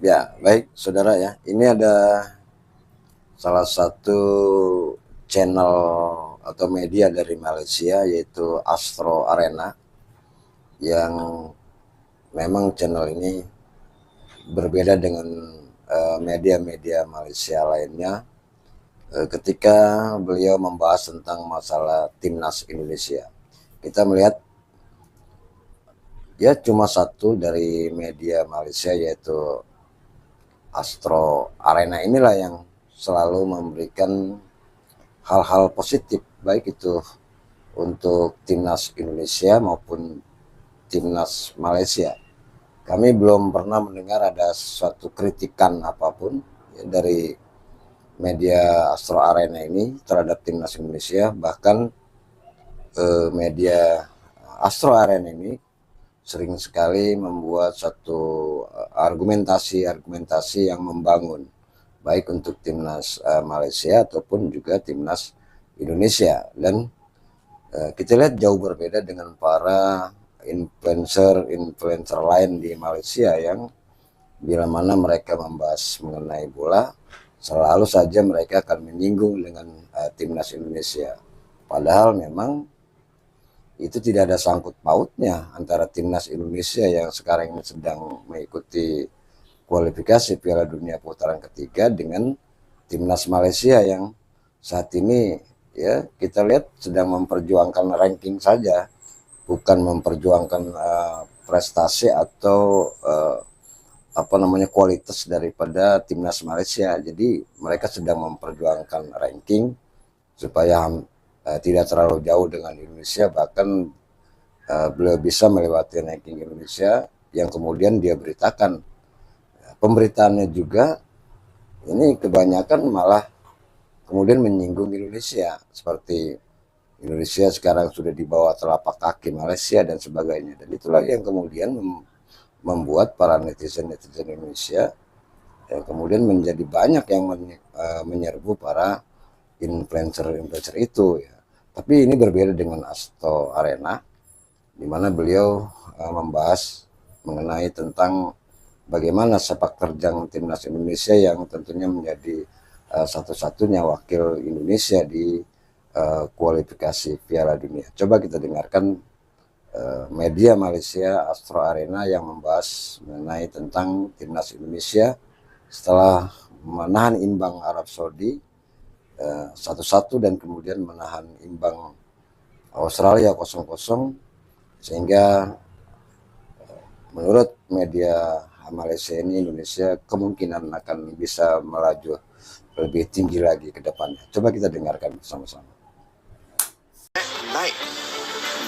Ya, baik saudara ya. Ini ada salah satu channel atau media dari Malaysia yaitu Astro Arena yang memang channel ini berbeda dengan media-media Malaysia lainnya ketika beliau membahas tentang masalah timnas Indonesia. Kita melihat ya cuma satu dari media Malaysia yaitu Astro Arena inilah yang selalu memberikan hal-hal positif baik itu untuk timnas Indonesia maupun timnas Malaysia. Kami belum pernah mendengar ada suatu kritikan apapun ya, dari media Astro Arena ini terhadap timnas Indonesia. Bahkan media Astro Arena ini sering sekali membuat satu argumentasi yang membangun baik untuk timnas Malaysia ataupun juga timnas Indonesia. Dan kita lihat jauh berbeda dengan para influencer lain di Malaysia yang bila mana mereka membahas mengenai bola selalu saja mereka akan menyinggung dengan timnas Indonesia. Padahal memang itu tidak ada sangkut pautnya antara timnas Indonesia yang sekarang ini sedang mengikuti kualifikasi Piala Dunia putaran ketiga dengan timnas Malaysia yang saat ini ya kita lihat sedang memperjuangkan ranking saja, bukan memperjuangkan prestasi atau kualitas daripada timnas Malaysia. Jadi mereka sedang memperjuangkan ranking supaya tidak terlalu jauh dengan Indonesia, bahkan beliau bisa melewati ranking Indonesia yang kemudian dia beritakan. Pemberitaannya juga ini kebanyakan malah kemudian menyinggung Indonesia, seperti Indonesia sekarang sudah di bawah telapak kaki Malaysia dan sebagainya. Dan itulah yang kemudian membuat para netizen Indonesia yang kemudian menjadi banyak yang menyerbu para influencer itu ya. Tapi ini berbeda dengan Astro Arena, di mana beliau membahas mengenai tentang bagaimana sepak terjang timnas Indonesia yang tentunya menjadi satu-satunya wakil Indonesia di kualifikasi Piala Dunia. Coba kita dengarkan media Malaysia Astro Arena yang membahas mengenai tentang timnas Indonesia setelah menahan imbang Arab Saudi 1-1 dan kemudian menahan imbang Australia 0-0, sehingga menurut media Malaysia ini Indonesia kemungkinan akan bisa melaju lebih tinggi lagi ke depannya. Coba kita dengarkan bersama-sama.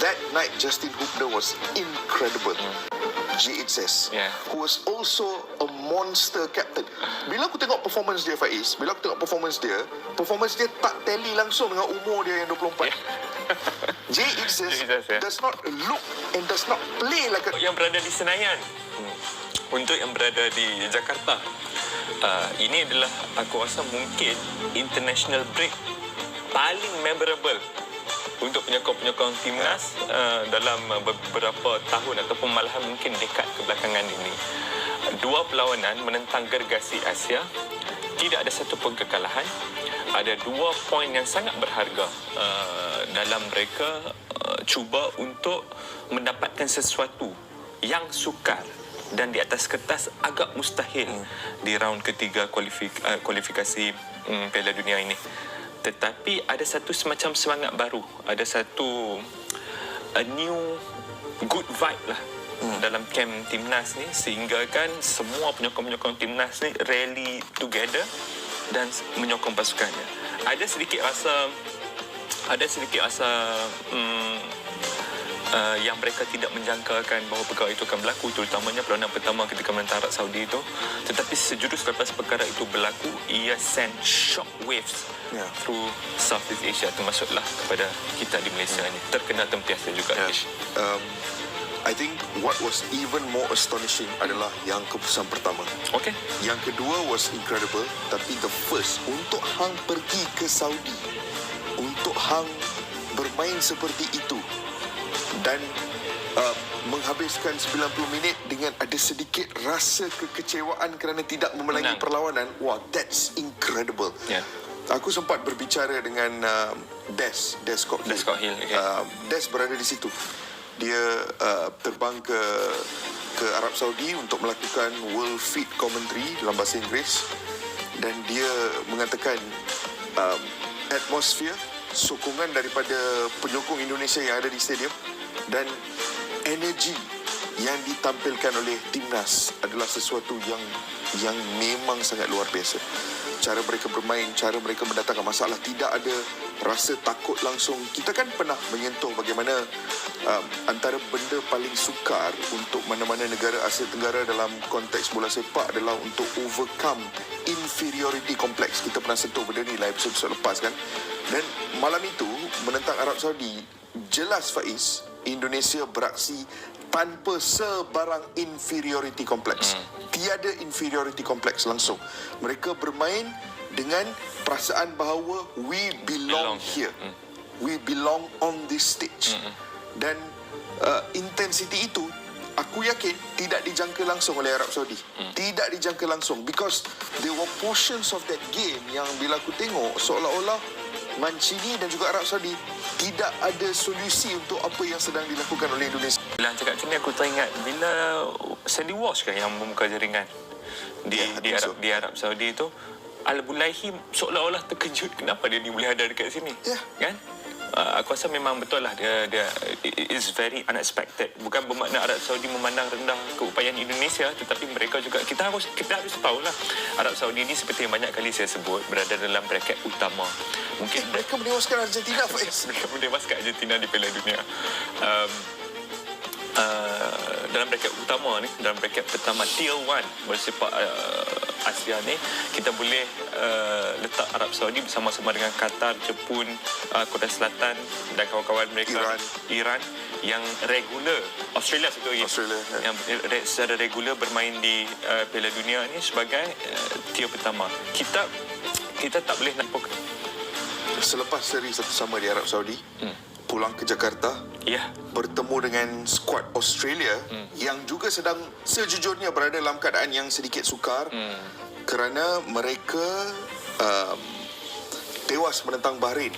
That night Justin Hubner was incredible. G. Says, who was also a monster captain. Bila aku tengok performance dia, Faiz, performance dia tak tally langsung dengan umur dia yang 24. J. Says does not look and does not play like a... Yang berada di Senayan, untuk yang berada di Jakarta, ini adalah aku rasa mungkin international break paling memorable untuk penyokong-penyokong timnas dalam beberapa tahun ataupun malahan mungkin dekad kebelakangan ini. Dua perlawanan menentang gergasi Asia, tidak ada satu pun kekalahan. Ada 2 poin yang sangat berharga dalam mereka cuba untuk mendapatkan sesuatu yang sukar dan di atas kertas agak mustahil di round ketiga kualifikasi Piala Dunia ini. Tetapi ada satu semacam semangat baru, ada satu a new good vibe lah dalam camp timnas ni, sehingga kan semua penyokong-penyokong timnas ni rally together dan menyokong pasukannya. Ada sedikit rasa yang mereka tidak menjangkakan bahawa perkara itu akan berlaku, terutamanya perlawanan pertama ketika menentang Arab Saudi itu. Tetapi sejurus lepas perkara itu berlaku, ia send shock waves through Southeast Asia, termasuklah kepada kita di Malaysia ini. Terkena tempiasa juga. I think what was even more astonishing adalah yang keputusan pertama. Okay. Yang kedua was incredible, tapi the first, untuk hang pergi ke Saudi, untuk hang bermain seperti itu, dan menghabiskan 90 minit dengan ada sedikit rasa kekecewaan kerana tidak memenangi perlawanan. Wah, that's incredible. Yeah. Aku sempat berbicara dengan Des Scott Hill. Okay. Des berada di situ. Dia terbang ke Arab Saudi untuk melakukan World Feed Commentary dalam bahasa Inggeris, dan dia mengatakan atmosfer, sokongan daripada penyokong Indonesia yang ada di stadium dan energi yang ditampilkan oleh timnas adalah sesuatu yang memang sangat luar biasa. Cara mereka bermain, cara mereka mendatangkan masalah, tidak ada rasa takut langsung. Kita kan pernah menyentuh bagaimana antara benda paling sukar untuk mana-mana negara Asia Tenggara dalam konteks bola sepak adalah untuk overcome inferiority complex. Kita pernah sentuh benda ni lah episod lepas kan. Dan malam itu menentang Arab Saudi, jelas Faiz, Indonesia beraksi tanpa sebarang inferiority complex. Tiada inferiority complex langsung. Mereka bermain dengan perasaan bahawa we belong here. We belong on this stage. Dan intensity itu aku yakin tidak dijangka langsung oleh Arab Saudi. Tidak dijangka langsung, because there were portions of that game yang bila aku tengok seolah-olah Mancini dan juga Arab Saudi tidak ada solusi untuk apa yang sedang dilakukan oleh Indonesia. Bila cakap macam ni aku teringat bila Sandy Walsh kan yang membuka jaringan di Arab Saudi tu, Al-Bulaihi seolah-olah terkejut kenapa dia ni boleh ada dekat sini. Kan? Aku rasa memang betul lah dia is very unexpected. Bukan bermakna Arab Saudi memandang rendah keupayaan Indonesia, tetapi mereka juga kita harus tahulah Arab Saudi ni seperti yang banyak kali saya sebut berada dalam bracket utama. Mungkin mereka menewaskan Argentina, Faiz. Mereka menewaskan Argentina di Piala Dunia. Dalam bracket utama ni, dalam bracket pertama Tier 1 bersepak Asia ni, kita boleh letak Arab Saudi bersama-sama dengan Qatar, Jepun, Korea Selatan dan kawan-kawan mereka, Iran yang regular, Australia satu lagi, yang secara regular bermain di Piala Dunia ni sebagai tier pertama. Kita tak boleh nampak. Selepas seri 1-1 di Arab Saudi, pulang ke Jakarta, bertemu dengan skuad Australia yang juga sedang sejujurnya berada dalam keadaan yang sedikit sukar kerana mereka tewas menentang Bahrain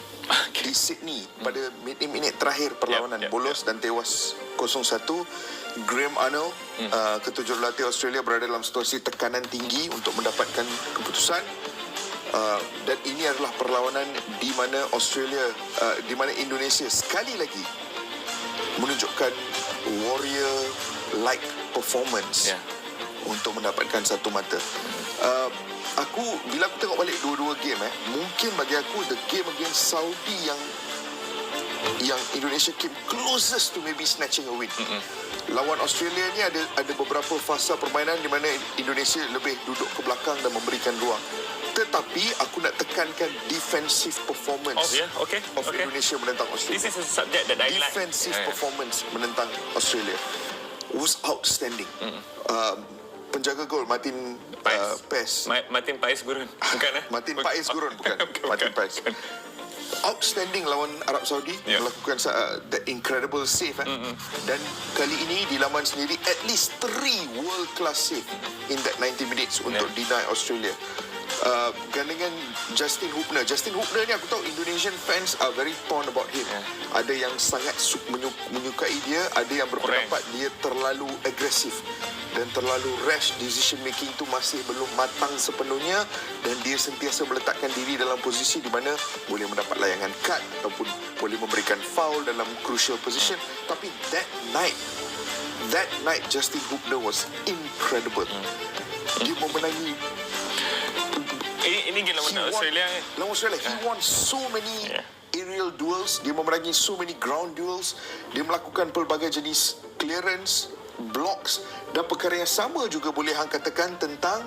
di Sydney pada minit-minit terakhir perlawanan, bolos dan tewas 0-1. Graham Arnold, ketujuh latih Australia, berada dalam situasi tekanan tinggi untuk mendapatkan keputusan. Dan ini adalah perlawanan di mana di mana Indonesia sekali lagi menunjukkan warrior-like performance untuk mendapatkan satu mata. Bila aku tengok balik dua-dua game, mungkin bagi aku the game against Saudi yang Indonesia came closest to maybe snatching a win. Lawan Australia ni ada beberapa fasa permainan di mana Indonesia lebih duduk ke belakang dan memberikan ruang. Tetapi aku nak tekankan defensive performance of Indonesia menentang Australia. This is a subject that I like. Defensive performance menentang Australia was outstanding. Penjaga gol Martin Paes. Martin Paes Gurun. Bukan Martin Paes Gurun, bukan. Martin Paes. Outstanding lawan Arab Saudi, melakukan that incredible save. Dan kali ini di laman sendiri at least 3 world class save in that 90 minutes untuk deny Australia. Gandingan Justin Hubner ni aku tahu Indonesian fans are very torn about him. Ada yang sangat menyukai dia, ada yang berpendapat dia terlalu agresif dan terlalu rash. Decision making itu masih belum matang sepenuhnya, dan dia sentiasa meletakkan diri dalam posisi di mana boleh mendapat layangan kad ataupun boleh memberikan foul dalam crucial position. Tapi that night Justin Hubner was incredible. Dia memenangi. Ini game lawan Australia. Lawan Australia, he won so many aerial duels. Dia memenangi so many ground duels. Dia melakukan pelbagai jenis clearance, blocks, dan perkara yang sama juga boleh hang katakan tentang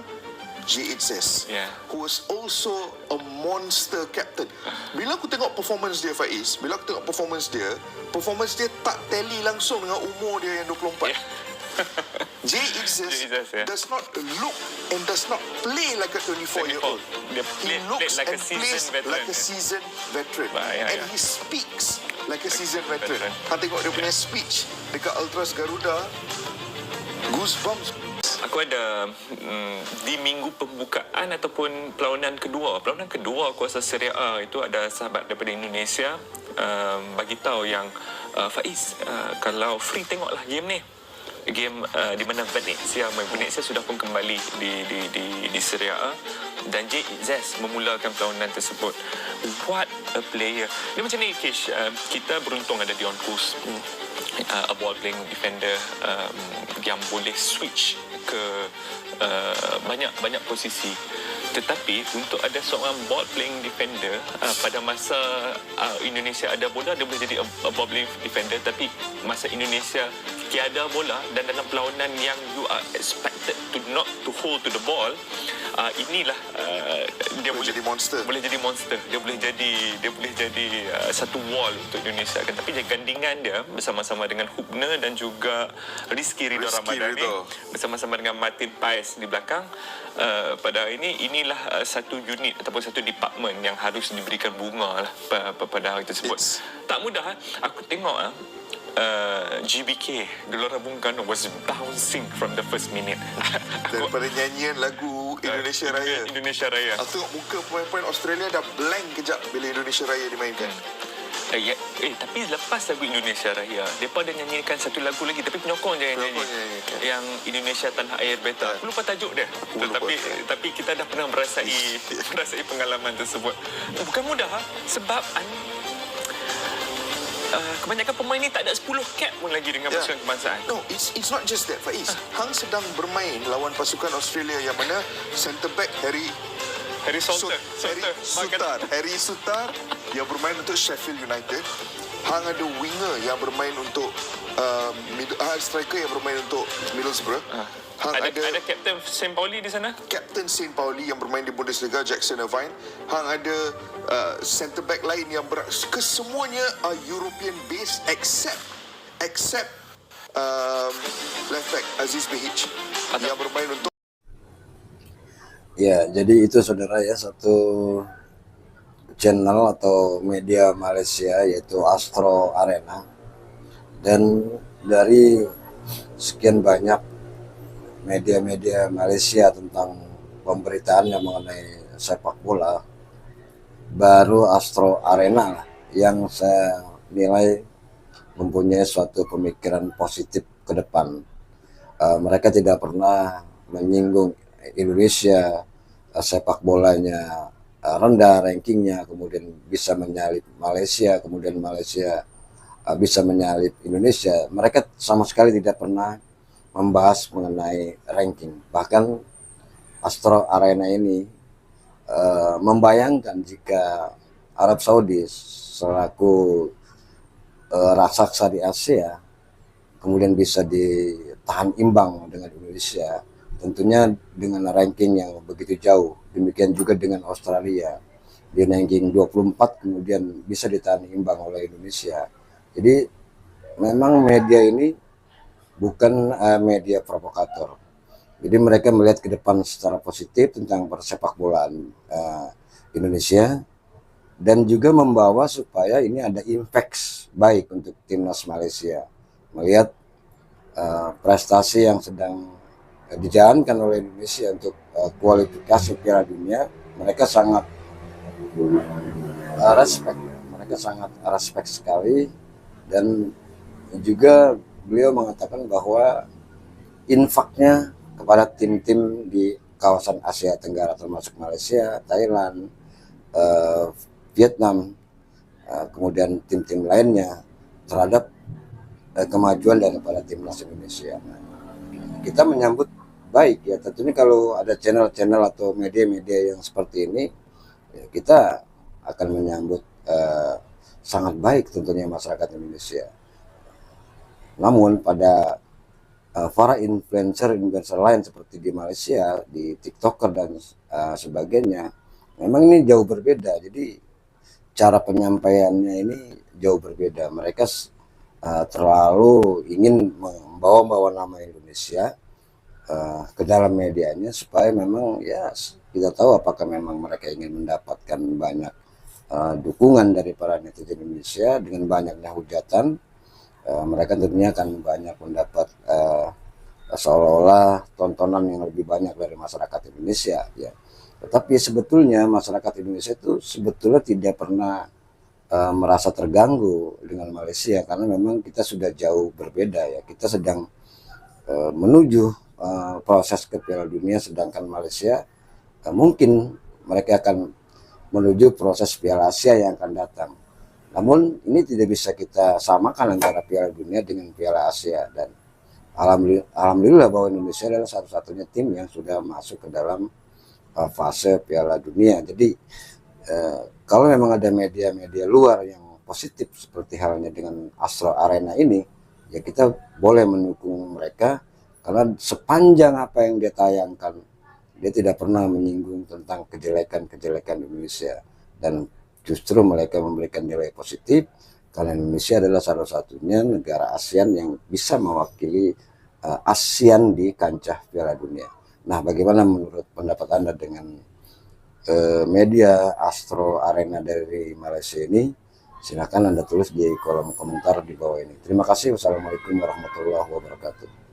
J.H.S, who was also a monster captain. Bila aku tengok performance dia, Faiz, performance dia tak tally langsung dengan umur dia yang 24. J.H.S does not look and does not play like a 24-year-old. He looks and plays like a seasoned veteran. And he speaks like a seasoned veteran. Hang tengok dia punya speech dekat Ultras Garuda, goosebumps. Aku ada di minggu pembukaan ataupun perlawanan kedua aku rasa Serie A itu ada sahabat daripada Indonesia bagi tahu yang Faiz, kalau free tengoklah game ni. Game di mana Venezia sudah pun kembali di Serie A dan JZ memulakan perlawanan tersebut. What a player. Dia macam ni Kish, kita beruntung ada Dion Kus, a ball playing defender yang boleh switch ke banyak posisi. Tetapi untuk ada seorang ball playing defender pada masa Indonesia ada bola, dia boleh jadi a ball playing defender. Tapi masa Indonesia tiada bola dan dalam perlawanan yang you are expected to hold to the ball, inilah dia boleh jadi monster. Dia boleh jadi satu wall untuk Indonesia kan. Tapi gandingan dia bersama-sama dengan Hubner dan juga Rizky Ridho Ramadhani bersama-sama dengan Martin Paes di belakang, pada hari ini inilah satu unit ataupun satu department yang harus diberikan bunga lah pada hari tersebut. Tak mudah. Aku tengok GBK Gelora Bung Karno was bouncing from the first minute. Daripada nyanyian lagu Indonesia Raya. Aku tengok muka pemain-pemain Australia dah blank kejap bila Indonesia Raya dimainkan. Tapi lepas lagu Indonesia Raya, mereka ada nyanyikan satu lagu lagi, tapi penyokong je yang nyanyi. Yang Indonesia Tanah Air Beta. Aku lupa tajuk dia. Tapi kita dah pernah merasai pengalaman tersebut. Bukan mudah sebab kebanyakan pemain ni tak ada 10 cap pun lagi dengan pasukan kebangsaan. No, it's not just that, Faiz. Hang sedang bermain lawan pasukan Australia yang mana centre back Harry Sutar yang bermain untuk Sheffield United. Hang ada winger yang bermain untuk striker yang bermain untuk Middlesbrough. Ada Captain St. Pauli di sana? Captain St. Pauli yang bermain di Bundesliga, Jackson Irvine. Hang ada centre back lain yang kesemuanya are European based except left back Aziz Behich yang bermain untuk. Ya, jadi itu saudara ya, satu channel atau media Malaysia yaitu Astro Arena. Dan dari sekian banyak media-media Malaysia tentang pemberitaannya mengenai sepak bola, baru Astro Arena lah yang saya nilai mempunyai suatu pemikiran positif ke depan. Mereka tidak pernah menyinggung Indonesia, sepak bolanya rendah rankingnya, kemudian bisa menyalip Malaysia, kemudian Malaysia bisa menyalip Indonesia. Mereka sama sekali tidak pernah membahas mengenai ranking. Bahkan Astro Arena ini membayangkan jika Arab Saudi selaku raksasa di Asia kemudian bisa ditahan imbang dengan Indonesia, tentunya dengan ranking yang begitu jauh. Demikian juga dengan Australia, di ranking 24 kemudian bisa ditahan imbang oleh Indonesia. Jadi memang media ini bukan media provokator. Jadi mereka melihat ke depan secara positif tentang persepak bolaan Indonesia, dan juga membawa supaya ini ada impact baik untuk timnas Malaysia. Melihat prestasi yang sedang dijalankan oleh Indonesia untuk kualifikasi Piala Dunia, mereka sangat respect sekali. Dan juga beliau mengatakan bahwa infaknya kepada tim-tim di kawasan Asia Tenggara termasuk Malaysia, Thailand, Vietnam, kemudian tim-tim lainnya terhadap kemajuan daripada timnas Indonesia. Kita menyambut baik ya, tentunya kalau ada channel-channel atau media-media yang seperti ini, ya kita akan menyambut sangat baik tentunya masyarakat Indonesia. Namun pada para influencer lain seperti di Malaysia, di TikToker dan sebagainya, memang ini jauh berbeda. Jadi cara penyampaiannya ini jauh berbeda. Mereka terlalu ingin membawa nama Indonesia ke dalam medianya supaya memang ya kita tahu apakah memang mereka ingin mendapatkan banyak dukungan dari para netizen Indonesia dengan banyaknya hujatan, mereka tentunya akan banyak mendapat seolah-olah tontonan yang lebih banyak dari masyarakat Indonesia ya. Tetapi sebetulnya masyarakat Indonesia itu sebetulnya tidak pernah merasa terganggu dengan Malaysia, karena memang kita sudah jauh berbeda ya. Kita sedang menuju proses ke Piala Dunia, sedangkan Malaysia mungkin mereka akan menuju proses Piala Asia yang akan datang. Namun ini tidak bisa kita samakan antara Piala Dunia dengan Piala Asia, dan alhamdulillah bahwa Indonesia adalah satu-satunya tim yang sudah masuk ke dalam fase Piala Dunia. Jadi kalau memang ada media-media luar yang positif seperti halnya dengan Astro Arena ini, ya kita boleh mendukung mereka, karena sepanjang apa yang dia tayangkan, dia tidak pernah menyinggung tentang kejelekan-kejelekan Indonesia, dan justru mereka memberikan nilai positif karena Indonesia adalah salah satunya negara ASEAN yang bisa mewakili ASEAN di kancah Piala Dunia. Nah, bagaimana menurut pendapat Anda dengan media Astro Arena dari Malaysia ini? Silakan Anda tulis di kolom komentar di bawah ini. Terima kasih. Wassalamualaikum warahmatullahi wabarakatuh.